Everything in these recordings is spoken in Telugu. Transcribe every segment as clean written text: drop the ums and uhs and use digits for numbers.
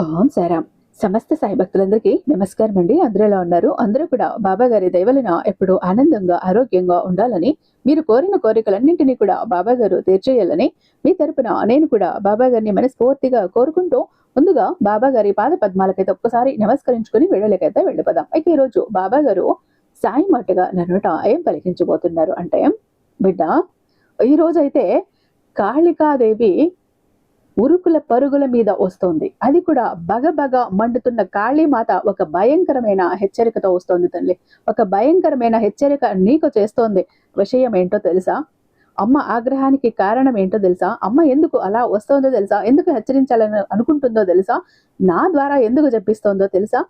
ఓం సాయిరామ్. సమస్త సాయి భక్తులందరికీ నమస్కారం అండి. అందరూ ఎలా ఉన్నారు? అందరూ కూడా బాబా గారి దయవలన ఎప్పుడూ ఆనందంగా ఆరోగ్యంగా ఉండాలని, మీరు కోరిన కోరికలన్నింటినీ కూడా బాబా గారు తీర్చేయాలని మీ తరపున నేను కూడా బాబా గారిని మనస్ఫూర్తిగా కోరుకుంటూ, ముందుగా బాబా గారి పాద పద్మాలకైతే ఒక్కసారి నమస్కరించుకుని వీడియోలకైతే వెళ్ళిపోదాం. అయితే ఈరోజు బాబా గారు సాయి మాటగా నన్నుట ఏం పలికించబోతున్నారు అంటే, బిడ్డ, ఈ రోజైతే కాళికాదేవి ఉరుకుల పరుగుల మీద వస్తోంది. అది కూడా బగబగ మండుతున్న కాళీమాత ఒక భయంకరమైన హెచ్చరికతో వస్తోంది తల్లి. ఒక భయంకరమైన హెచ్చరిక నీకు చేస్తోంది. విషయం ఏంటో తెలుసా? అమ్మ ఆగ్రహానికి కారణం ఏంటో తెలుసా? అమ్మ ఎందుకు అలా వస్తోందో తెలుసా? ఎందుకు హెచ్చరించాలని అనుకుంటుందో తెలుసా? నా ద్వారా ఎందుకు చెప్పిస్తోందో తెలుసా?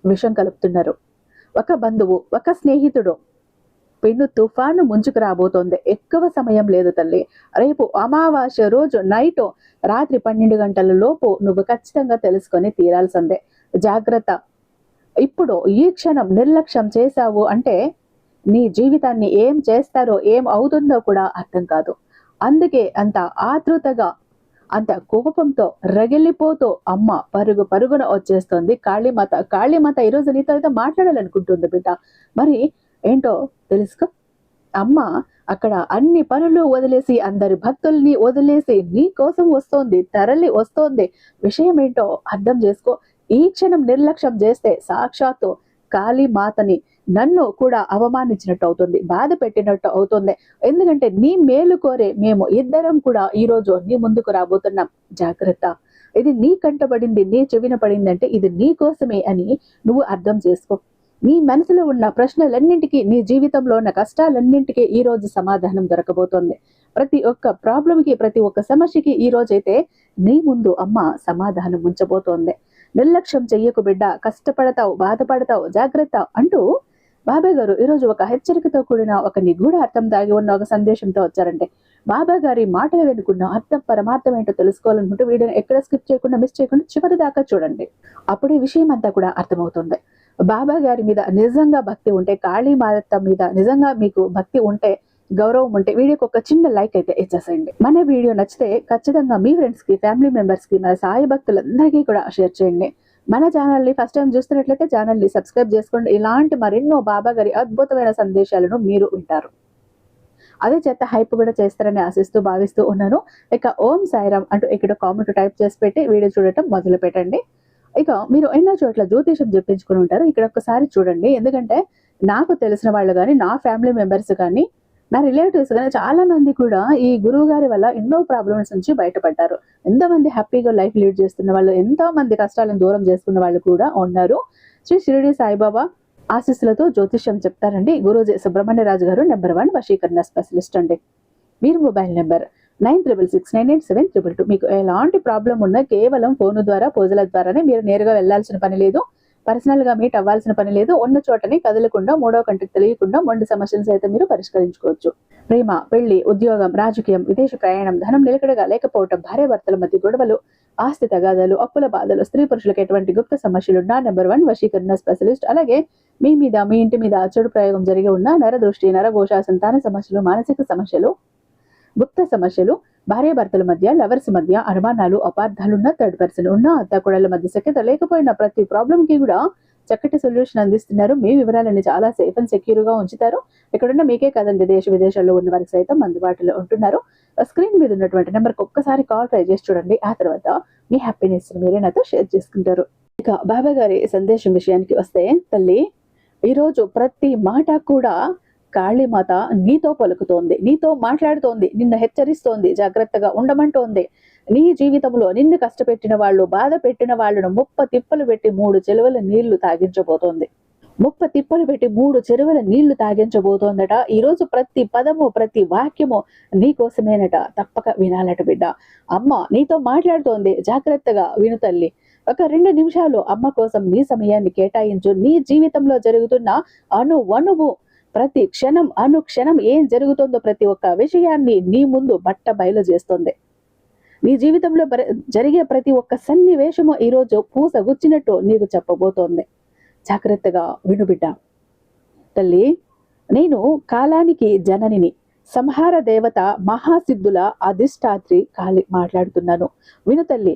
విషం కలుపుతున్నారు. ఒక బంధువు, ఒక స్నేహితుడు పెను తుఫాను ముంచుకు రాబోతోంది. ఎక్కువ సమయం లేదు తల్లి. రేపు అమావాస్య రోజు నైట్ రాత్రి 12 గంటల లోపు నువ్వు ఖచ్చితంగా తెలుసుకొని తీరాల్సిందే. జాగ్రత్త. ఇప్పుడు ఈ క్షణం నిర్లక్ష్యం చేశావు అంటే నీ జీవితాన్ని ఏం చేస్తారో ఏం అవుతుందో కూడా అర్థం కాదు. అందుకే అంత ఆతృతగా, అంత కోపంతో రగిలిపోతూ అమ్మ పరుగు పరుగున వచ్చేస్తుంది కాళీమాత. కాళీమాత ఈరోజు నీతో అయితే మాట్లాడాలనుకుంటుంది బిడ్డ. మరి ఏంటో తెలుసుకో. అమ్మ అక్కడ అన్ని పనులు వదిలేసి, అందరి భక్తుల్ని వదిలేసి నీ కోసం వస్తోంది, తరలి వస్తోంది. విషయం ఏంటో అర్థం చేసుకో. ఈ క్షణం నిర్లక్ష్యం చేస్తే సాక్షాత్తు కాళీమాతని, నన్ను కూడా అవమానించినట్టు అవుతుంది, బాధ పెట్టినట్టు అవుతుంది. ఎందుకంటే నీ మేలు కోరే మేము ఇద్దరం కూడా ఈ రోజు నీ ముందుకు రాబోతున్నాం. జాగ్రత్త. ఇది నీ కంటబడింది, నీ చెవిన పడింది అంటే ఇది నీ కోసమే అని నువ్వు అర్థం చేసుకో. నీ మనసులో ఉన్న ప్రశ్నలన్నింటికీ, నీ జీవితంలో ఉన్న కష్టాలన్నింటికీ ఈ రోజు సమాధానం దొరకబోతోంది. ప్రతి ఒక్క ప్రాబ్లంకి, ప్రతి ఒక్క సమస్యకి ఈ రోజైతే నీ ముందు అమ్మ సమాధానం ఉంచబోతోంది. నిర్లక్ష్యం చెయ్యకు బిడ్డ, కష్టపడతావు, బాధపడతావు, జాగ్రత్త అంటూ బాబా గారు ఈరోజు ఒక హెచ్చరికతో కూడిన ఒక నిగూఢ అర్థం దాగి ఉన్న ఒక సందేశంతో వచ్చారంటే, బాబా గారి మాటలు వెనుకున్న అర్థం పరమార్థం ఏంటో తెలుసుకోవాలనుకుంటే వీడియోని ఎక్కడ స్కిప్ చేయకుండా, మిస్ చేయకుండా చివరి దాకా చూడండి. అప్పుడే విషయం అంతా కూడా అర్థమవుతుంది. బాబా గారి మీద నిజంగా భక్తి ఉంటే, కాళీమాత మీద నిజంగా మీకు భక్తి ఉంటే, గౌరవం ఉంటే వీడియోకి ఒక చిన్న లైక్ అయితే ఇచ్చేసేయండి. మన వీడియో నచ్చితే ఖచ్చితంగా మీ ఫ్రెండ్స్ కి, ఫ్యామిలీ మెంబర్స్ కి, మన సాయి భక్తులందరికీ కూడా షేర్ చేయండి. మన ఛానల్ని ఫస్ట్ టైం చూస్తున్నట్లయితే ఛానల్ని సబ్స్క్రైబ్ చేసుకోండి. ఇలాంటి మరెన్నో బాబా గారి అద్భుతమైన సందేశాలను మీరు వింటారు. అదే చేత హైప్ కూడా చేస్తారని ఆశిస్తూ భావిస్తూ ఉన్నాను. ఇక ఓం సాయిరామ్ అంటూ ఇక్కడ కామెంట్ టైప్ చేసి పెట్టి వీడియో చూడటం మొదలు పెట్టండి. ఇక మీరు ఎన్నో చోట్ల జ్యోతిషం చెప్పించుకుని ఉంటారు. ఇక్కడ ఒక్కసారి చూడండి. ఎందుకంటే నాకు తెలిసిన వాళ్ళు కానీ, నా ఫ్యామిలీ మెంబర్స్ కానీ, నా రిలేటివ్స్ కానీ చాలా మంది కూడా ఈ గురువు గారి వల్ల ఎన్నో ప్రాబ్లమ్స్ నుంచి బయటపడ్డారు. ఎంతోమంది హ్యాపీగా లైఫ్ లీడ్ చేస్తున్న వాళ్ళు, ఎంతో మంది కష్టాలను దూరం చేసుకున్న వాళ్ళు కూడా ఉన్నారు. శ్రీ షిరిడి సాయిబాబా ఆశీస్సులతో జ్యోతిష్యం చెప్తారండి గురూజీ సుబ్రహ్మణ్యరాజు గారు, నెంబర్ 1 వశీకరణ స్పెషలిస్ట్ అండి. మీరు మొబైల్ నెంబర్ 96698722. మీకు ఎలాంటి ప్రాబ్లం ఉన్నా కేవలం ఫోను ద్వారా, పూజల ద్వారానే, మీరు నేరుగా వెళ్లాల్సిన పని లేదు, పర్సనల్ గా మీట్ అవ్వాల్సిన పని లేదు. ఉన్న చోటనే కదలకుండా, మూడో కంటికి తెలియకుండా మొండి సమస్యలను సైతం మీరు పరిష్కరించుకోవచ్చు. ప్రేమ, పెళ్లి, ఉద్యోగం, రాజకీయం, విదేశ ప్రయాణం, ధనం నిలకడగా లేకపోవటం, భార్యాభర్తల మధ్య గొడవలు, ఆస్తి తగాదాలు, అప్పుల బాధలు, స్త్రీ పురుషులకు ఎటువంటి గుప్త సమస్యలున్నా నెంబర్ 1 వశీకరణ స్పెషలిస్ట్. అలాగే మీ మీద, మీ ఇంటి మీద చెడు ప్రయోగం జరిగి ఉన్న నరదృష్టి, నరఘోష, సంతాన సమస్యలు, మానసిక సమస్యలు, గుప్త సమస్యలు, భార్యాభర్తల మధ్య, లవర్స్ మధ్య అనుమానాలు, అపార్థాలున్న, థర్డ్ పర్సన్ ఉన్న, అత్తాకోడళ్ల మధ్య సఖ్యత లేకపోయినా ప్రతి ప్రాబ్లం కి కూడా చక్కటి సొల్యూషన్ అందిస్తున్నారు. మీ వివరాలని చాలా సేఫ్ అండ్ సెక్యూర్ గా ఉంచుతారు. ఇక్కడున్న మీకే కదండి, దేశ విదేశాల్లో ఉన్న వారికి సైతం అందుబాటులో ఉంటున్నారు. స్క్రీన్ మీద ఉన్నటువంటి నెంబర్కి ఒక్కసారి కాల్ ట్రై చేసి చూడండి. ఆ తర్వాత మీ హ్యాపీనెస్ మీరే నాతో షేర్ చేసుకుంటారు. ఇక బాబా గారి సందేశం విషయానికి వస్తే, తల్లి, ఈరోజు ప్రతి మాట కూడా కాళీమాత నీతో పలుకుతోంది, నీతో మాట్లాడుతోంది, నిన్ను హెచ్చరిస్తోంది, జాగ్రత్తగా ఉండమంటోంది. నీ జీవితంలో నిన్ను కష్టపెట్టిన వాళ్ళు, బాధ పెట్టిన వాళ్ళను ముప్ప తిప్పలు పెట్టి 3 చెరువుల నీళ్లు తాగించబోతోంది. 30 తిప్పలు పెట్టి 3 చెరువుల నీళ్లు తాగించబోతోందట. ఈరోజు ప్రతి పదము, ప్రతి వాక్యము నీ కోసమేనట. తప్పక వినాలట బిడ్డ. అమ్మ నీతో మాట్లాడుతోంది, జాగ్రత్తగా విను తల్లి. ఒక 2 నిమిషాలు అమ్మ కోసం నీ సమయాన్ని కేటాయించు. నీ జీవితంలో జరుగుతున్న అణువణువు, ప్రతి క్షణం, అనుక్షణం ఏం జరుగుతుందో ప్రతి ఒక్క విషయాన్ని నీ ముందు బట్ట బయలు చేస్తుంది. నీ జీవితంలో జరిగే ప్రతి ఒక్క సన్నివేశము ఈరోజు పూసగుచ్చినట్టు నీకు చెప్పబోతోంది. జాగ్రత్తగా విను బిడ్డ. తల్లి, నేను కాలానికి జననిని, సంహార దేవత, మహాసిద్ధుల అధిష్టాత్రి కాళి మాట్లాడుతున్నాను. విను తల్లి,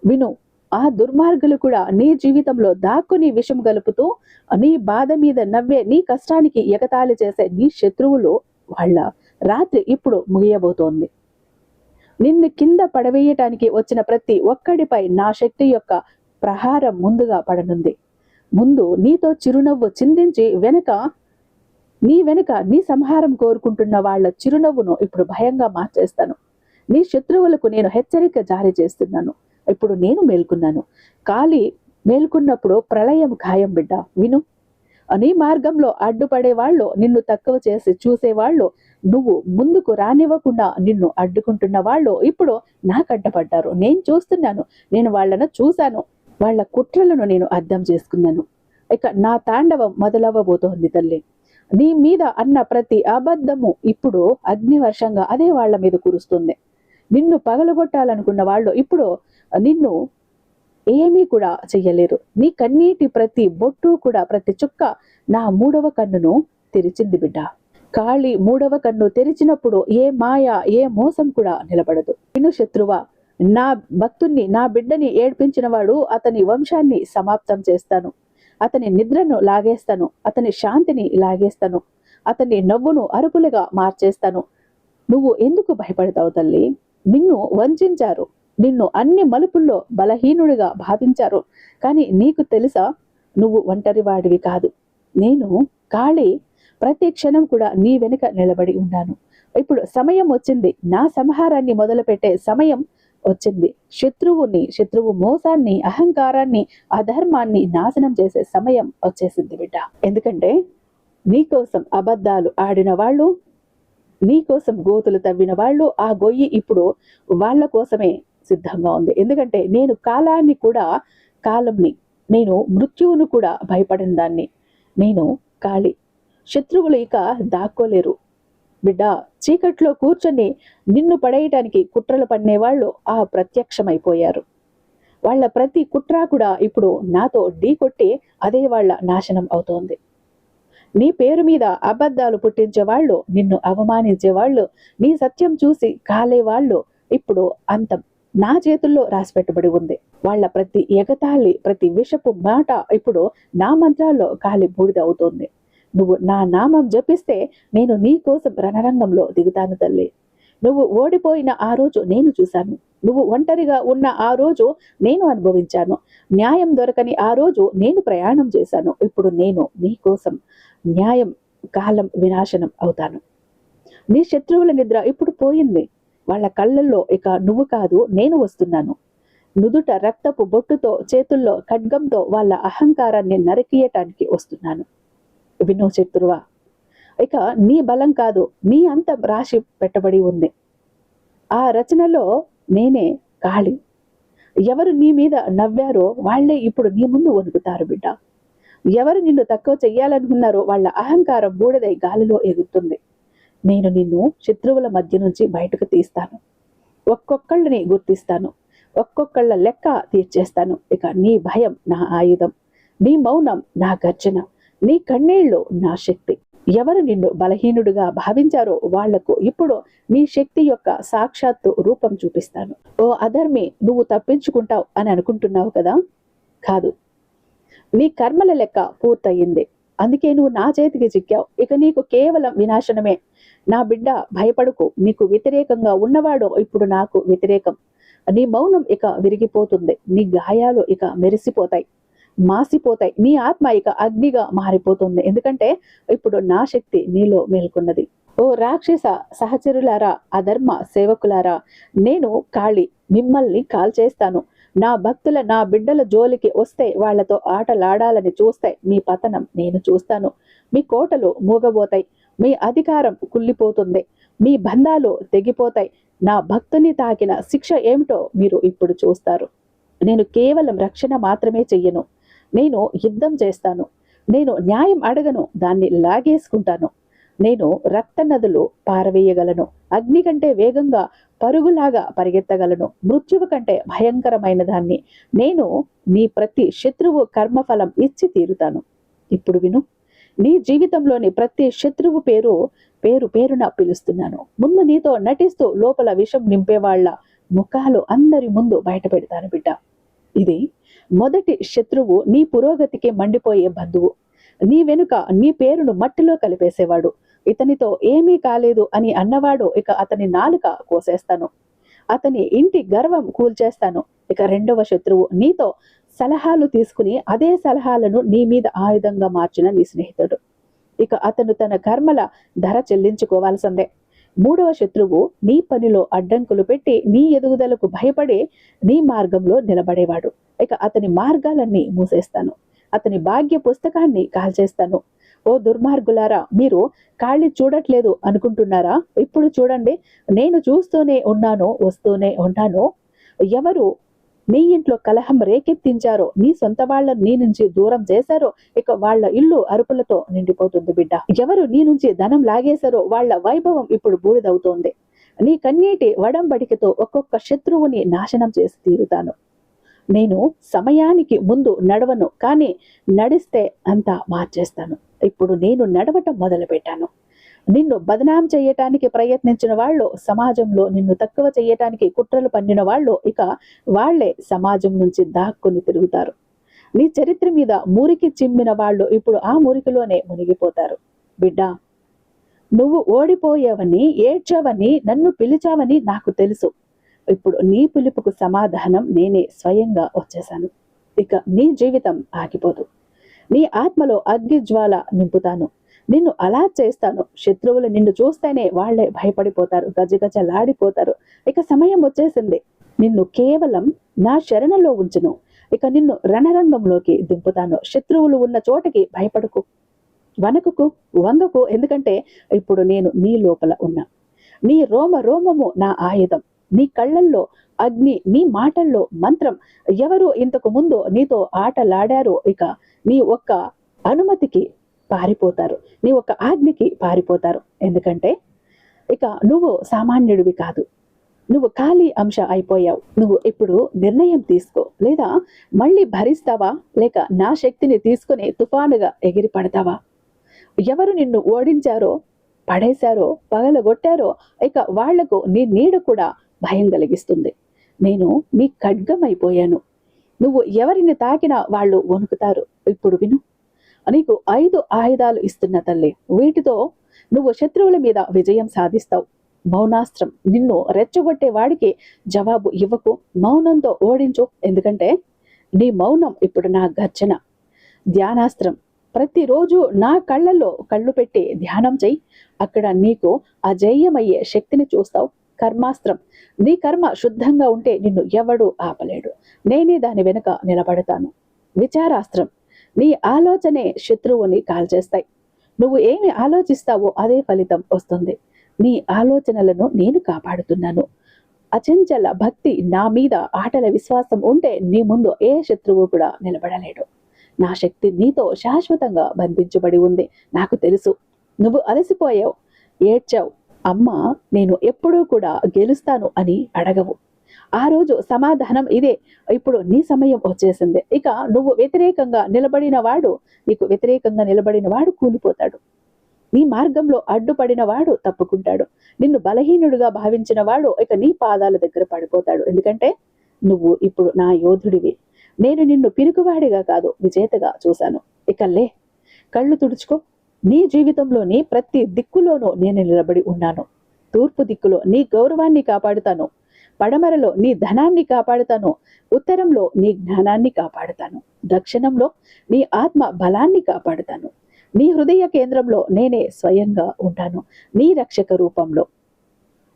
విను. ఆ దుర్మార్గులు కూడా నీ జీవితంలో దాక్కుని విషం గలుపుతూ నీ బాధ మీద నవ్వే, నీ కష్టానికి ఎగతాళి చేసే నీ శత్రువులు వాళ్ళ రాత్రి ఇప్పుడు ముగియబోతోంది. నిన్ను కింద పడవేయటానికి వచ్చిన ప్రతి ఒక్కడిపై నా శక్తి యొక్క ప్రహారం ముందుగా పడనుంది. ముందు నీతో చిరునవ్వు చిందించి వెనుక నీ సంహారం కోరుకుంటున్న వాళ్ళ చిరునవ్వును ఇప్పుడు భయంగా మార్చేస్తాను. నీ శత్రువులకు నేను హెచ్చరిక జారీ చేస్తున్నాను. ఇప్పుడు నేను మేల్కున్నాను. కాలి మేల్కున్నప్పుడు ప్రళయం ఖాయం బిడ్డ. విను. నీ మార్గంలో అడ్డుపడే వాళ్ళు, నిన్ను తక్కువ చేసి చూసేవాళ్ళు, నువ్వు ముందుకు రానివ్వకుండా నిన్ను అడ్డుకుంటున్న వాళ్ళు ఇప్పుడు నాకు అడ్డపడ్డారు. నేను చూస్తున్నాను. నేను వాళ్ళను చూశాను. వాళ్ళ కుట్రలను నేను అర్థం చేసుకున్నాను. ఇక నా తాండవం మొదలవ్వబోతోంది తల్లి. నీ మీద అన్న ప్రతి అబద్ధము ఇప్పుడు అగ్నివర్షంగా అదే వాళ్ళ మీద కురుస్తుంది. నిన్ను పగలగొట్టాలనుకున్న వాళ్ళు ఇప్పుడు నిన్ను ఏమీ కూడా చెయ్యలేరు. నీ కన్నీటి ప్రతి బొట్టు కూడా, ప్రతి చుక్క నా మూడవ కన్నును తెరిచింది బిడ్డ. కాళి మూడవ కన్ను తెరిచినప్పుడు ఏ మాయ, ఏ మోసం కూడా నిలబడదు. విను శత్రువా, నా భక్తుణ్ణి, నా బిడ్డని ఏడ్పించిన వాడు, అతని వంశాన్ని సమాప్తం చేస్తాను. అతని నిద్రను లాగేస్తాను. అతని శాంతిని లాగేస్తాను. అతని నవ్వును అరుపులుగా మార్చేస్తాను. నువ్వు ఎందుకు భయపడతావు తల్లి? నిన్ను వంచారు. నిన్ను అన్ని మలుపుల్లో బలహీనుడిగా భావించారు. కానీ నీకు తెలుసా, నువ్వు ఒంటరివాడివి కాదు. నేను కాళి ప్రతి క్షణం కూడా నీ వెనుక నిలబడి ఉన్నాను. ఇప్పుడు సమయం వచ్చింది. నా సంహారాన్ని మొదలుపెట్టే సమయం వచ్చింది. శత్రువు మోసాన్ని, అహంకారాన్ని, అధర్మాన్ని నాశనం చేసే సమయం వచ్చేసింది బిడ్డ. ఎందుకంటే నీకోసం అబద్ధాలు ఆడిన వాళ్ళు, నీకోసం గోతులు తవ్విన వాళ్ళు, ఆ గొయ్యి ఇప్పుడు వాళ్ళ కోసమే సిద్ధంగా ఉంది. ఎందుకంటే నేను కాలంని, నేను మృత్యువును కూడా భయపడిన దాన్ని. నేను కాళి. శత్రువులు ఇక దాక్కోలేరు బిడ్డ. చీకట్లో కూర్చొని నిన్ను పడేయటానికి కుట్రలు పన్నేవాళ్ళు ఆ ప్రత్యక్షమైపోయారు. వాళ్ళ ప్రతి కుట్ర కూడా ఇప్పుడు నాతో ఢీకొట్టి అదే వాళ్ళ నాశనం అవుతోంది. నీ పేరు మీద అబద్ధాలు పుట్టించేవాళ్ళు, నిన్ను అవమానించేవాళ్ళు, నీ సత్యం చూసి కాలేవాళ్ళు ఇప్పుడు అంతం నా చేతుల్లో రాసిపెట్టబడి ఉంది. వాళ్ళ ప్రతి ఎగతాళి, ప్రతి విషపు మాట ఇప్పుడు నా మంత్రాల్లో కాలి బూడిద అవుతోంది. నువ్వు నా నామం జపిస్తే నేను నీ కోసం రణరంగంలో దిగుతాను తల్లి. నువ్వు ఓడిపోయిన ఆ రోజు నేను చూశాను. నువ్వు ఒంటరిగా ఉన్న ఆ రోజు నేను అనుభవించాను. న్యాయం దొరకని ఆ రోజు నేను ప్రయాణం చేశాను. ఇప్పుడు నేను నీ కోసం న్యాయం, కాలం వినాశనం అవుతాను. నీ శత్రువుల నిద్ర ఇప్పుడు పోయింది. వాళ్ళ కళ్ళల్లో ఇక నువ్వు కాదు, నేను వస్తున్నాను. నుదుట రక్తపు బొట్టుతో, చేతుల్లో ఖడ్గంతో వాళ్ళ అహంకారాన్ని నరికియటానికి వస్తున్నాను. విను శత్రువా, ఇక నీ బలం కాదు, నీ అంతం రాశి పెట్టబడి ఉంది. ఆ రచనలో నేనే కాళి. ఎవరు నీ మీద నవ్వారో వాళ్లే ఇప్పుడు నీ ముందు వణుకుతారు బిడ్డ. ఎవరు నిన్ను తక్కువ చెయ్యాలనుకున్నారో వాళ్ళ అహంకారం బూడిదై గాలిలో ఎగురుతుంది. నేను నిన్ను శత్రువుల మధ్య నుంచి బయటకు తీస్తాను. ఒక్కొక్కళ్ళని గుర్తిస్తాను. ఒక్కొక్కళ్ళ లెక్క తీర్చేస్తాను. ఇక నీ భయం నా ఆయుధం, నీ మౌనం నా గర్జన, నీ కన్నీళ్లు నా శక్తి. ఎవరు నిన్ను బలహీనుడిగా భావించారో వాళ్లకు ఇప్పుడు నీ శక్తి యొక్క సాక్షాత్తు రూపం చూపిస్తాను. ఓ అధర్మి, నువ్వు తప్పించుకుంటావు అని అనుకుంటున్నావు కదా? కాదు. నీ కర్మల లెక్క పూర్తయింది. అందుకే నువ్వు నా చేతికి చిక్కావు. ఇక నీకు కేవలం వినాశనమే. నా బిడ్డ, భయపడుకు. నీకు వ్యతిరేకంగా ఉన్నవాడు ఇప్పుడు నాకు వ్యతిరేకం. నీ మౌనం ఇక విరిగిపోతుంది. నీ గాయాలు ఇక మెరిసిపోతాయి, మాసిపోతాయి. నీ ఆత్మ ఇక అగ్నిగా మారిపోతుంది. ఎందుకంటే ఇప్పుడు నా శక్తి నీలో మేల్కొన్నది. ఓ రాక్షస సహచరులారా, అధర్మ సేవకులారా, నేను కాళి. మిమ్మల్ని కాల్చేస్తాను. నా భక్తుల, నా బిడ్డల జోలికి వస్తే, వాళ్లతో ఆటలాడాలని చూస్తే మీ పతనం నేను చూస్తాను. మీ కోటలు మూగబోతాయి. మీ అధికారం కుళ్ళిపోతుంది. మీ బంధాలు తెగిపోతాయి. నా భక్తుని తాకిన శిక్ష ఏమిటో మీరు ఇప్పుడు చూస్తారు. నేను కేవలం రక్షణ మాత్రమే చెయ్యను. నేను యుద్ధం చేస్తాను. నేను న్యాయం అడగను, దాన్ని లాగేసుకుంటాను. నేను రక్త నదులు పారవేయగలను. అగ్ని కంటే వేగంగా పరుగులాగా పరిగెత్తగలను. మృత్యువు కంటే భయంకరమైన దాన్ని. నేను నీ ప్రతి శత్రువు కర్మఫలం ఇచ్చి తీరుతాను. ఇప్పుడు విను. నీ జీవితంలోని ప్రతి శత్రువు పేరున పిలుస్తున్నాను. ముందు నీతో నటిస్తూ లోపల విషం నింపేవాళ్ల ముఖాలు అందరి ముందు బయట పెడతాను బిడ్డ. ఇది మొదటి శత్రువు నీ పురోగతికి మండిపోయే బంధువు. నీ వెనుక నీ పేరును మట్టిలో కలిపేసేవాడు. ఇతనితో ఏమీ కాలేదు అని అన్నవాడు ఇక అతని నాలుక కోసేస్తాను. అతని ఇంటి గర్వం కూల్చేస్తాను. ఇక రెండవ శత్రువు నీతో సలహాలు తీసుకుని అదే సలహాలను నీ మీద ఆయుధంగా మార్చిన నీ స్నేహితుడు. ఇక అతను తన కర్మల ధర చెల్లించుకోవాల్సిందే. మూడవ శత్రువు నీ పనిలో అడ్డంకులు పెట్టి నీ ఎదుగుదలకు భయపడి నీ మార్గంలో నిలబడేవాడు. ఇక అతని మార్గాలన్నీ మూసేస్తాను. అతని భాగ్య పుస్తకాన్ని కాల్చేస్తాను. ఓ దుర్మార్గులారా, మీరు కాళ్ళి చూడట్లేదు అనుకుంటున్నారా? ఇప్పుడు చూడండి, నేను చూస్తూనే ఉన్నాను, వస్తూనే ఉన్నాను. ఎవరు నీ ఇంట్లో కలహం రేకెత్తించారో, నీ సొంత వాళ్ళని నీ నుంచి దూరం చేశారో, ఇక వాళ్ళ ఇల్లు అరుపులతో నిండిపోతుంది బిడ్డ. ఎవరు నీ నుంచి ధనం లాగేశారో వాళ్ళ వైభవం ఇప్పుడు బూడిదవుతోంది. నీ కన్నీటి వడంబడికతో ఒక్కొక్క శత్రువుని నాశనం చేసి తీరుతాను. నేను సమయానికి ముందు నడవను, కానీ నడిస్తే అంతా మార్చేస్తాను. ఇప్పుడు నేను నడవటం మొదలు పెట్టాను. నిన్ను బదనాం చేయటానికి ప్రయత్నించిన వాళ్ళు, సమాజంలో నిన్ను తక్కువ చేయటానికి కుట్రలు పన్నిన వాళ్ళు, ఇక వాళ్లే సమాజం నుంచి దాక్కుని తిరుగుతారు. నీ చరిత్ర మీద మురికి చిమ్మిన వాళ్ళు ఇప్పుడు ఆ మురికిలోనే మునిగిపోతారు. బిడ్డ, నువ్వు ఓడిపోయావని, ఏడ్చావని, నన్ను పిలిచావని నాకు తెలుసు. ఇప్పుడు నీ పిలుపుకు సమాధానం నేనే స్వయంగా వచ్చేశాను. ఇక నీ జీవితం ఆగిపోదు. నీ ఆత్మలో అగ్ని జ్వాల నింపుతాను. నిన్ను అలా చేస్తాను. శత్రువులు నిన్ను చూస్తేనే వాళ్లే భయపడిపోతారు, గజగజలాడిపోతారు. ఇక సమయం వచ్చేసింది. నిన్ను కేవలం నా శరణలో ఉంచును. ఇక నిన్ను రణరంగంలోకి దింపుతాను. శత్రువులు ఉన్న చోటకి భయపడకు, వనకుకు, వంగకు. ఎందుకంటే ఇప్పుడు నేను నీ లోపల ఉన్నా. నీ రోమ రోమము నా ఆయుధం. నీ కళ్ళల్లో అగ్ని, నీ మాటల్లో మంత్రం. ఎవరు ఇంతకు ముందు నీతో ఆటలాడారో ఇక నీ ఒక్క అనుమతికి పారిపోతారు, నీ ఒక్క ఆజ్ఞకి పారిపోతారు. ఎందుకంటే ఇక నువ్వు సామాన్యుడివి కాదు. నువ్వు ఖాళీ అంశ అయిపోయావు. నువ్వు ఇప్పుడు నిర్ణయం తీసుకో. లేదా మళ్ళీ భరిస్తావా, లేక నా శక్తిని తీసుకుని తుఫానుగా ఎగిరి పడతావా? ఎవరు నిన్ను ఓడించారో, పడేశారో, పగలగొట్టారో ఇక వాళ్లకు నీ నీడ కూడా భయం కలిగిస్తుంది. నేను నీ ఖడ్గమైపోయాను. నువ్వు ఎవరిని తాకినా వాళ్ళు వణుకుతారు. ఇప్పుడు విను, నీకు 5 ఆయుధాలు ఇస్తున్న తల్లి. వీటితో నువ్వు శత్రువుల మీద విజయం సాధిస్తావు. మౌనాస్త్రం. నిన్ను రెచ్చగొట్టే వాడికి జవాబు ఇవ్వకు, మౌనంతో ఓడించు. ఎందుకంటే నీ మౌనం ఇప్పుడు నా గర్జన. ధ్యానాస్త్రం. ప్రతిరోజు నా కళ్ళల్లో కళ్ళు పెట్టి ధ్యానం చెయ్యి. అక్కడ నీకు అజేయమయ్యే శక్తిని చూస్తావు. కర్మాస్త్రం. నీ కర్మ శుద్ధంగా ఉంటే నిన్ను ఎవడూ ఆపలేడు. నేనే దాని వెనుక నిలబడతాను. విచారాస్త్రం. నీ ఆలోచనే శత్రువుని కాల్చేస్తాయి. నువ్వు ఏమి ఆలోచిస్తావో అదే ఫలితం వస్తుంది. నీ ఆలోచనలను నేను కాపాడుతున్నాను. అచంచల భక్తి, నా మీద ఆటల విశ్వాసం ఉంటే నీ ముందు ఏ శత్రువు కూడా నిలబడలేడు. నా శక్తి నీతో శాశ్వతంగా బంధించబడి ఉంది. నాకు తెలుసు. నువ్వు అలసిపోయావు, ఏడ్చావు. అమ్మ, నేను ఎప్పుడూ కూడా గెలుస్తాను అని అడగవు. ఆ రోజు సమాధానం ఇదే. ఇప్పుడు నీ సమయం వచ్చేసింది. ఇక నువ్వు వ్యతిరేకంగా నిలబడిన వాడు, నీకు వ్యతిరేకంగా నిలబడిన వాడు కూలిపోతాడు. నీ మార్గంలో అడ్డుపడిన వాడు తప్పుకుంటాడు. నిన్ను బలహీనుడిగా భావించిన వాడు ఇక నీ పాదాల దగ్గర పడిపోతాడు. ఎందుకంటే నువ్వు ఇప్పుడు నా యోధుడివి. నేను నిన్ను పిరుగువాడిగా కాదు, విజేతగా చూశాను. ఇక లే, కళ్ళు తుడుచుకో. నీ జీవితంలోని ప్రతి దిక్కులోనూ నేను నిలబడి ఉన్నాను. తూర్పు దిక్కులో నీ గౌరవాన్ని కాపాడుతాను. పడమరలో నీ ధనాన్ని కాపాడుతాను. ఉత్తరంలో నీ జ్ఞానాన్ని కాపాడుతాను. దక్షిణంలో నీ ఆత్మ బలాన్ని కాపాడుతాను. నీ హృదయ కేంద్రంలో నేనే స్వయంగా ఉంటాను, నీ రక్షక రూపంలో.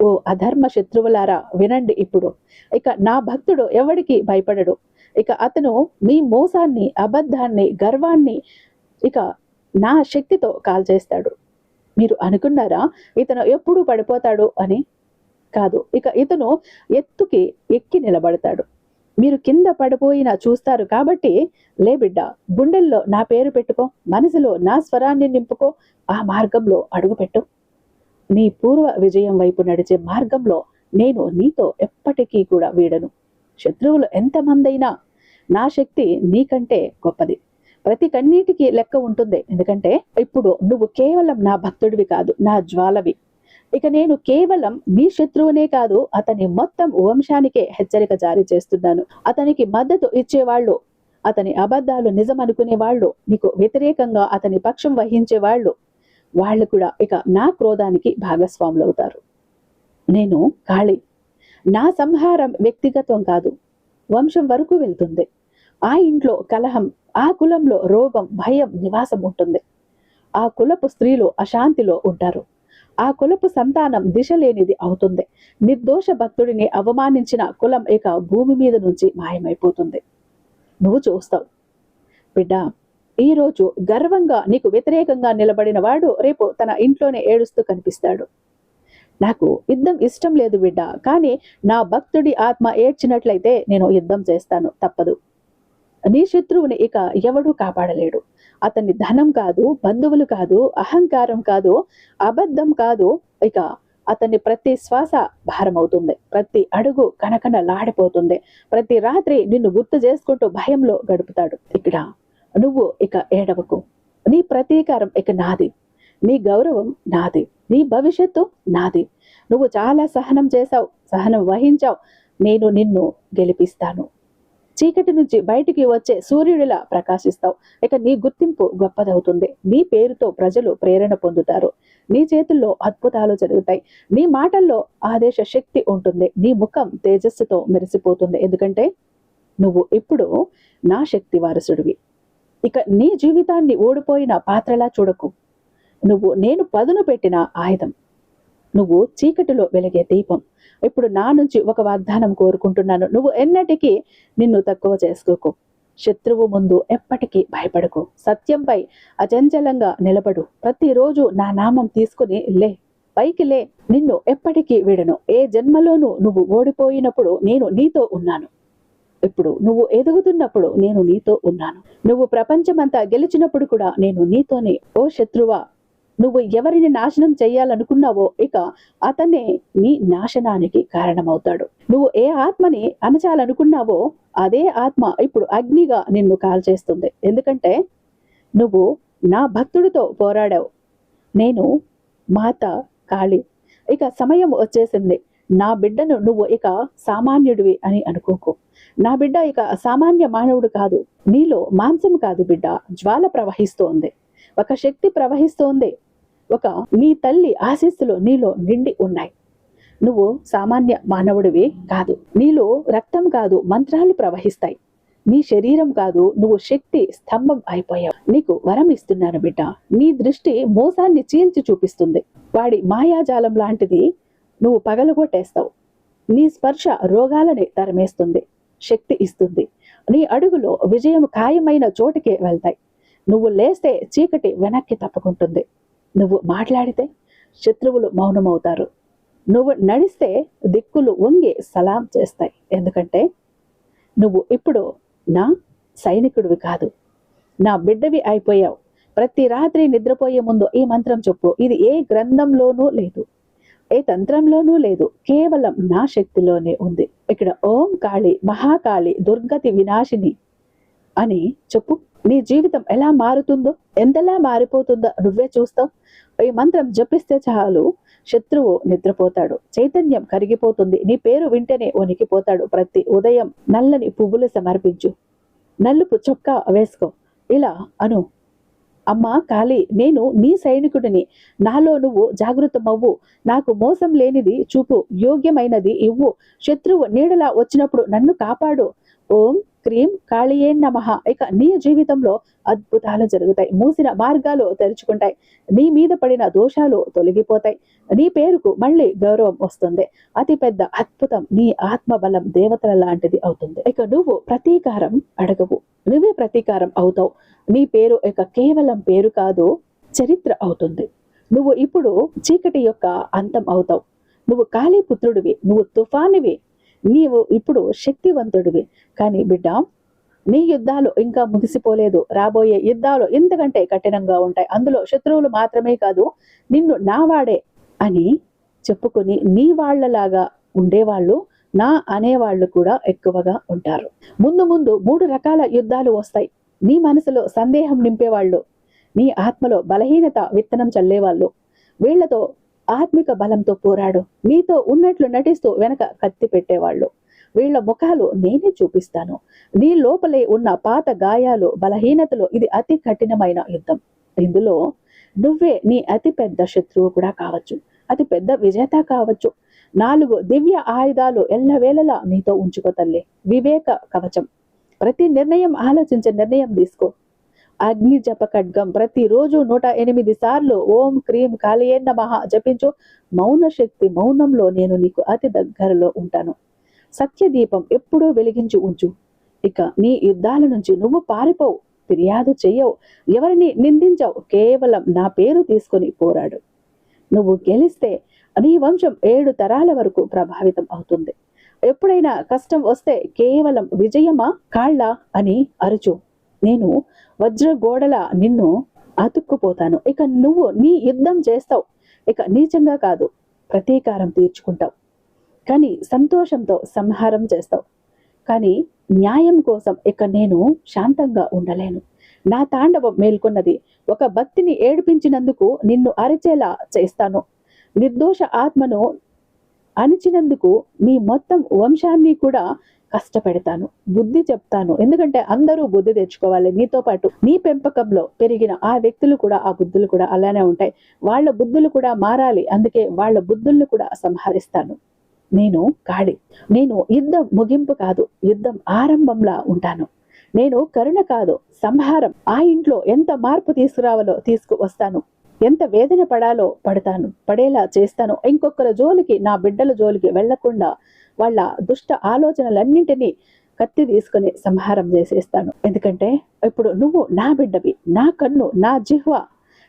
ఓ అధర్మ శత్రువులారా, వినండి ఇప్పుడు. ఇక నా భక్తుడు ఎవడికి భయపడడు. ఇక అతను మీ మోసాన్ని, అబద్ధాన్ని, గర్వాన్ని ఇక నా శక్తితో కాల్చేస్తాడు. మీరు అనుకున్నారా ఇతను ఎప్పుడు పడిపోతాడు అని? కాదు, ఇక ఇతను ఎత్తుకి ఎక్కి నిలబడతాడు. మీరు కింద పడిపోయినా చూస్తారు. కాబట్టి లే బిడ్డ, గుండెల్లో నా పేరు పెట్టుకో, మనసులో నా స్వరాన్ని నింపుకో, ఆ మార్గంలో అడుగుపెట్టు. నీ పూర్వ విజయం వైపు నడిచే మార్గంలో నేను నీతో ఎప్పటికీ కూడా వీడను. శత్రువులు ఎంతమందైనా నా శక్తి నీకంటే గొప్పది. ప్రతి కన్నీటికి లెక్క ఉంటుంది. ఎందుకంటే ఇప్పుడు నువ్వు కేవలం నా భక్తుడివి కాదు, నా జ్వాలవి. ఇక నేను కేవలం నీ శత్రువునే కాదు, అతని మొత్తం వంశానికే హెచ్చరిక జారీ చేస్తున్నాను. అతనికి మద్దతు ఇచ్చేవాళ్ళు, అతని అబద్ధాలు నిజం అనుకునే వాళ్ళు, నీకు వ్యతిరేకంగా అతని పక్షం వహించే వాళ్ళు కూడా ఇక నా క్రోధానికి భాగస్వాములు అవుతారు. నేను కాళి. నా సంహారం వ్యక్తిగతం కాదు, వంశం వరకు వెళ్తుంది. ఆ ఇంట్లో కలహం, ఆ కులంలో రోగం, భయం నివాసం ఉంటుంది. ఆ కులపు స్త్రీలు అశాంతిలో ఉంటారు. ఆ కులపు సంతానం దిశ లేనిది అవుతుంది. నిర్దోష భక్తుడిని అవమానించిన కులం ఇక భూమి మీద నుంచి మాయమైపోతుంది. నువ్వు చూస్తావు బిడ్డ. ఈరోజు గర్వంగా నీకు వ్యతిరేకంగా నిలబడిన వాడు రేపు తన ఇంట్లోనే ఏడుస్తూ కనిపిస్తాడు. నాకు యుద్ధం ఇష్టం లేదు బిడ్డ, కానీ నా భక్తుడి ఆత్మ ఏడ్చినట్లయితే నేను యుద్ధం చేస్తాను, తప్పదు. నీ శత్రువుని ఇక ఎవడూ కాపాడలేడు. అతన్ని ధనం కాదు, బంధువులు కాదు, అహంకారం కాదు, అబద్ధం కాదు, ఇక అతన్ని ప్రతి శ్వాస భారమవుతుంది. ప్రతి అడుగు కనకనలాడిపోతుంది. ప్రతి రాత్రి నిన్ను గుర్తు చేసుకుంటూ భయంలో గడుపుతాడు. ఇక్కడ నువ్వు ఇక ఏడవకు. నీ ప్రతీకారం ఇక నాది. నీ గౌరవం నాది. నీ భవిష్యత్తు నాది. నువ్వు చాలా సహనం చేశావు, సహనం వహించావు. నేను నిన్ను గెలిపిస్తాను. చీకటి నుంచి బయటికి వచ్చే సూర్యుడిలా ప్రకాశిస్తావు. ఇక నీ గుర్తింపు గొప్పదవుతుంది. నీ పేరుతో ప్రజలు ప్రేరణ పొందుతారు. నీ చేతుల్లో అద్భుతాలు జరుగుతాయి. నీ మాటల్లో ఆదేశ శక్తి ఉంటుంది. నీ ముఖం తేజస్సుతో మెరిసిపోతుంది. ఎందుకంటే నువ్వు ఇప్పుడు నా శక్తి వారసుడివి. ఇక నీ జీవితాన్ని ఓడిపోయిన పాత్రలా చూడకు. నువ్వు నేను పదును పెట్టిన ఆయుధం. నువ్వు చీకటిలో వెలిగే దీపం. ఇప్పుడు నా నుంచి ఒక వాగ్దానం కోరుకుంటున్నాను. నువ్వు ఎన్నటికీ నిన్ను తక్కువ చేసుకోకు. శత్రువు ముందు ఎప్పటికీ భయపడకు. సత్యంపై అచంచలంగా నిలబడు. ప్రతిరోజు నా నామం తీసుకుని లే, పైకి లే. నిన్ను ఎప్పటికీ వీడను. ఏ జన్మలోనూ నువ్వు ఓడిపోయినప్పుడు నేను నీతో ఉన్నాను. ఇప్పుడు నువ్వు ఎదుగుతున్నప్పుడు నేను నీతో ఉన్నాను. నువ్వు ప్రపంచమంతా గెలిచినప్పుడు కూడా నేను నీతోనే. ఓ శత్రువా, నువ్వు ఎవరిని నాశనం చెయ్యాలనుకున్నావో ఇక అతనే నీ నాశనానికి కారణమవుతాడు. నువ్వు ఏ ఆత్మని అణచాలనుకున్నావో అదే ఆత్మ ఇప్పుడు అగ్నిగా నిన్ను కాల్చేస్తుంది. ఎందుకంటే నువ్వు నా భక్తుడితో పోరాడావు. నేను మాత కాళి. ఇక సమయం వచ్చేసింది. నా బిడ్డను నువ్వు ఇక సామాన్యుడివి అని అనుకోకు. నా బిడ్డ ఇక సామాన్య మానవుడు కాదు. నీలో మాంసం కాదు బిడ్డ, జ్వాల ప్రవహిస్తోంది. ఒక శక్తి ప్రవహిస్తోంది. ఒక నీ తల్లి ఆశీస్సులు నీలో నిండి ఉన్నాయి. నువ్వు సామాన్య మానవుడివి కాదు. నీలో రక్తం కాదు, మంత్రాలు ప్రవహిస్తాయి. నీ శరీరం కాదు, నువ్వు శక్తి స్తంభం అయిపోయావు. నీకు వరం ఇస్తున్నాను బిడ్డ. నీ దృష్టి మోసాన్ని చీల్చి చూపిస్తుంది. వాడి మాయాజాలం లాంటిది నువ్వు పగలగొట్టేస్తావు. నీ స్పర్శ రోగాలని తరిమేస్తుంది, శక్తి ఇస్తుంది. నీ అడుగులో విజయం ఖాయమైన చోటుకే వెళ్తాయి. నువ్వు లేస్తే చీకటి వెనక్కి తప్పుకుంటుంది. నువ్వు మాట్లాడితే శత్రువులు మౌనమవుతారు. నువ్వు నడిస్తే దిక్కులు వంగి సలాం చేస్తాయి. ఎందుకంటే నువ్వు ఇప్పుడు నా సైనికుడివి కాదు, నా బిడ్డవి అయిపోయావు. ప్రతి రాత్రి నిద్రపోయే ముందు ఈ మంత్రం చెప్పు. ఇది ఏ గ్రంథంలోనూ లేదు, ఏ తంత్రంలోనూ లేదు, కేవలం నా శక్తిలోనే ఉంది. ఇక్కడ ఓం కాళి, మహాకాళి, దుర్గతి వినాశిని అని చెప్పు. నీ జీవితం ఎలా మారుతుందో, ఎంతలా మారిపోతుందో నువ్వే చూస్తావు. ఈ మంత్రం జపిస్తే చాలు, శత్రువు నిద్రపోతాడు. చైతన్యం కరిగిపోతుంది. నీ పేరు వింటేనే వణికిపోతాడు. ప్రతి ఉదయం నల్లని పువ్వులు సమర్పించు. నలుపు చొక్కా వేసుకో. ఇలా అను, అమ్మా కాళీ, నేను నీ సైనికుడిని. నాలో నువ్వు జాగృతమవ్వు. నాకు మోసం లేనిది చూపు, యోగ్యమైనది ఇవ్వు. శత్రువు నీడలా వచ్చినప్పుడు నన్ను కాపాడు. ఓం క్రీం కాళీయే నమః. ఇక నీ జీవితంలో అద్భుతాలు జరుగుతాయి. మూసిన మార్గాలు తెరుచుకుంటాయి. నీ మీద పడిన దోషాలు తొలగిపోతాయి. నీ పేరుకు మళ్ళీ గౌరవం వస్తుంది. అతి పెద్ద అద్భుతం నీ ఆత్మబలం దేవతల లాంటిది అవుతుంది. ఇక నువ్వు ప్రతీకారం అడగవు, నువ్వే ప్రతీకారం అవుతావు. నీ పేరు ఇక కేవలం పేరు కాదు, చరిత్ర అవుతుంది. నువ్వు ఇప్పుడు చీకటి యొక్క అంతం అవుతావు. నువ్వు కాళీ పుత్రుడివి, నువ్వు తుఫానివి. నీవు ఇప్పుడు శక్తివంతుడివి. కానీ బిడ్డ, నీ యుద్ధాలు ఇంకా ముగిసిపోలేదు. రాబోయే యుద్ధాలు ఇంతకంటే కఠినంగా ఉంటాయి. అందులో శత్రువులు మాత్రమే కాదు, నిన్ను నావాడే అని చెప్పుకొని నీ వాళ్లలాగా ఉండేవాళ్ళు, నా అనేవాళ్ళు కూడా ఎక్కువగా ఉంటారు. ముందు ముందు 3 రకాల యుద్ధాలు వస్తాయి. నీ మనసులో సందేహం నింపేవాళ్ళు, నీ ఆత్మలో బలహీనత విత్తనం చల్లేవాళ్ళు. వీళ్లతో ఆత్మిక బలంతో పోరాడు. నీతో ఉన్నట్లు నటిస్తూ వెనక కత్తి పెట్టేవాళ్ళు వీళ్ళ ముఖాలు నేనే చూపిస్తాను. నీ లోపలే ఉన్న పాత గాయాలు, బలహీనతలు, ఇది అతి కఠినమైన యుద్ధం. ఇందులో నువ్వే నీ అతి పెద్ద శత్రువు కూడా కావచ్చు, అతి పెద్ద విజేత కావచ్చు. 4 దివ్య ఆయుధాలు ఎల్లవేళలా నీతో ఉంచుకో తల్లి. వివేక కవచం, ప్రతి నిర్ణయం ఆలోచించే నిర్ణయం తీసుకో. అగ్ని జప ఖడ్గం, ప్రతిరోజు 108 సార్లు ఓం క్రీం కాళియే నమః జపించు. మౌన శక్తి, మౌనంలో నేను నీకు అతి దగ్గరలో ఉంటాను. సత్య దీపం ఎప్పుడూ వెలిగించి ఉంచు. ఇక నీ యుద్ధాల నుంచి నువ్వు పారిపోవు, ఫిర్యాదు చెయ్యవు, ఎవరిని నిందించవు. కేవలం నా పేరు తీసుకొని పోరాడు. నువ్వు గెలిస్తే నీ వంశం 7 తరాల వరకు ప్రభావితం అవుతుంది. ఎప్పుడైనా కష్టం వస్తే కేవలం విజయమా కాళ్ళ అని అరుచు. నేను వజ్రగోడలా నిన్ను అతుక్కుపోతాను. ఇక నువ్వు నీ యుద్ధం చేస్తావు. ఇక నీచంగా కాదు, ప్రతీకారం తీర్చుకుంటావు. కానీ సంతోషంతో సంహారం చేస్తావు. కానీ న్యాయం కోసం ఇక నేను శాంతంగా ఉండలేను. నా తాండవం మేల్కొన్నది. ఒక భక్తిని ఏడిపించినందుకు నిన్ను అరిచేలా చేస్తాను. నిర్దోష ఆత్మను అణిచినందుకు నీ మొత్తం వంశాన్ని కూడా కష్టపెడతాను. బుద్ధి చెప్తాను. ఎందుకంటే అందరూ బుద్ధి తెచ్చుకోవాలి. నీతో పాటు నీ పెంపకంలో పెరిగిన ఆ వ్యక్తులు కూడా, ఆ బుద్ధులు కూడా అలానే ఉంటాయి. వాళ్ళ బుద్ధులు కూడా మారాలి. అందుకే వాళ్ళ బుద్ధులను కూడా సంహరిస్తాను. నేను కాళి. నేను యుద్ధం ముగింపు కాదు, యుద్ధం ఆరంభంలా ఉంటాను. నేను కరుణ కాదు, సంహారం. ఆ ఇంట్లో ఎంత మార్పు తీసుకురావాలో తీసుకువస్తాను. ఎంత వేదన పడాలో పడేలా చేస్తాను. ఇంకొకరి జోలికి, నా బిడ్డల జోలికి వెళ్లకుండా వాళ్ళ దుష్ట ఆలోచనలన్నింటినీ కత్తి తీసుకుని సంహారం చేసేస్తాను. ఎందుకంటే ఇప్పుడు నువ్వు నా బిడ్డవి, నా కన్ను, నా జిహ్వ,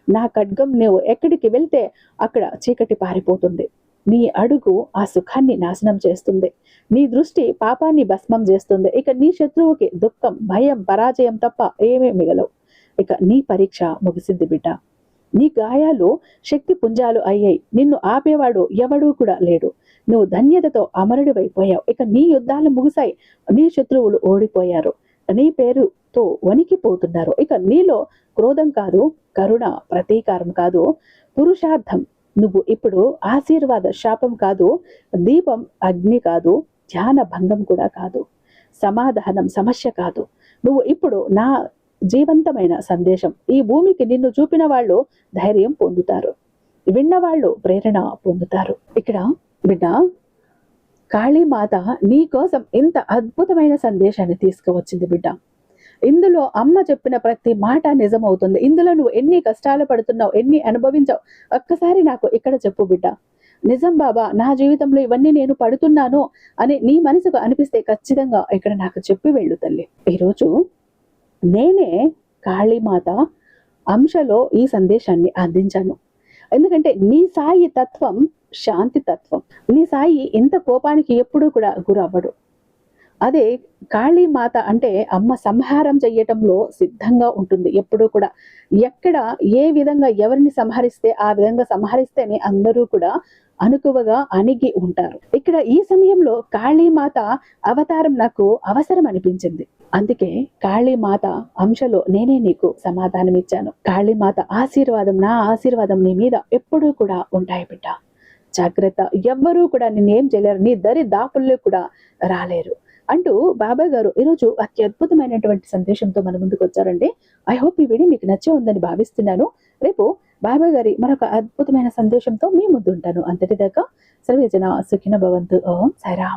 నా ఖడ్గం. నువ్వు ఎక్కడికి వెళ్తే అక్కడ చీకటి పారిపోతుంది. నీ అడుగు ఆ సుఖాన్ని నాశనం చేస్తుంది. నీ దృష్టి పాపాన్ని భస్మం చేస్తుంది. ఇక నీ శత్రువుకి దుఃఖం, భయం, పరాజయం తప్ప ఏమీ మిగలవు. ఇక నీ పరీక్ష ముగిసింది బిడ్డ. నీ గాయాలు శక్తి పుంజాలు అయ్యాయి. నిన్ను ఆపేవాడు ఎవడూ కూడా లేడు. నువ్వు ధన్యతతో అమరుడివైపోయావు. ఇక నీ యుద్ధాలు ముగిశాయి. నీ శత్రువులు ఓడిపోయారు. నీ పేరుతో వణికిపోతున్నారు. ఇక నీలో క్రోధం కాదు, కరుణ, ప్రతీకారం కాదు, పురుషార్థం. నువ్వు ఇప్పుడు ఆశీర్వాద శాపం కాదు, దీపం అగ్ని కాదు, ధ్యాన భంగం కూడా కాదు, సమాధానం సమస్య కాదు. నువ్వు ఇప్పుడు నా జీవంతమైన సందేశం. ఈ భూమికి నిన్ను చూపిన వాళ్ళు ధైర్యం పొందుతారు, విన్నవాళ్ళు ప్రేరణ పొందుతారు. ఇక్కడ బిడ్డ, కాళీమాత నీ కోసం ఇంత అద్భుతమైన సందేశాన్ని తీసుకువచ్చింది బిడ్డ. ఇందులో అమ్మ చెప్పిన ప్రతి మాట నిజమవుతుంది. ఇందులో నువ్వు ఎన్ని కష్టాలు పడుతున్నావు, ఎన్ని అనుభవించావు, ఒక్కసారి నాకు ఇక్కడ చెప్పు బిడ్డ. నిజం బాబా, నా జీవితంలో ఇవన్నీ నేను పడుతున్నాను అని నీ మనసుకు అనిపిస్తే ఖచ్చితంగా ఇక్కడ నాకు చెప్పి వెళ్ళు తల్లి. ఈరోజు నేనే కాళీమాత అంశలో ఈ సందేశాన్ని అందించాను. ఎందుకంటే నీ సాయి తత్వం శాంతి తత్వం. నీ సాయి ఎంత కోపానికి ఎప్పుడూ కూడా గురవ్వడు. అదే కాళీమాత అంటే అమ్మ సంహారం చెయ్యటంలో సిద్ధంగా ఉంటుంది ఎప్పుడూ కూడా. ఎక్కడ ఏ విధంగా ఎవరిని సంహరిస్తే ఆ విధంగా సంహరిస్తేనే అందరూ కూడా అనుకువగా అణిగి ఉంటారు. ఇక్కడ ఈ సమయంలో కాళీమాత అవతారం నాకు అవసరం అనిపించింది. అందుకే కాళీమాత అంశలో నేనే నీకు సమాధానం ఇచ్చాను. కాళీమాత ఆశీర్వాదం, నా ఆశీర్వాదం నీ మీద ఎప్పుడూ కూడా ఉంటాయి బిడ్డ. జాగ్రత్త, ఎవ్వరూ కూడా నిన్నేం చేయలేరు, నీ దరి దాపుల్లో కూడా రాలేరు అంటూ బాబా గారు ఈరోజు అత్యద్భుతమైనటువంటి సందేశంతో మన ముందుకు వచ్చారండి. ఐ హోప్ ఈ వీడియో మీకు నచ్చే ఉందని భావిస్తున్నాను. రేపు బాబా గారి మరొక అద్భుతమైన సందేశంతో మీ ముందు ఉంటాను. అంతటిదాకా సర్వేజన సుఖిన భవంతు. ఓం సాయిరామ్.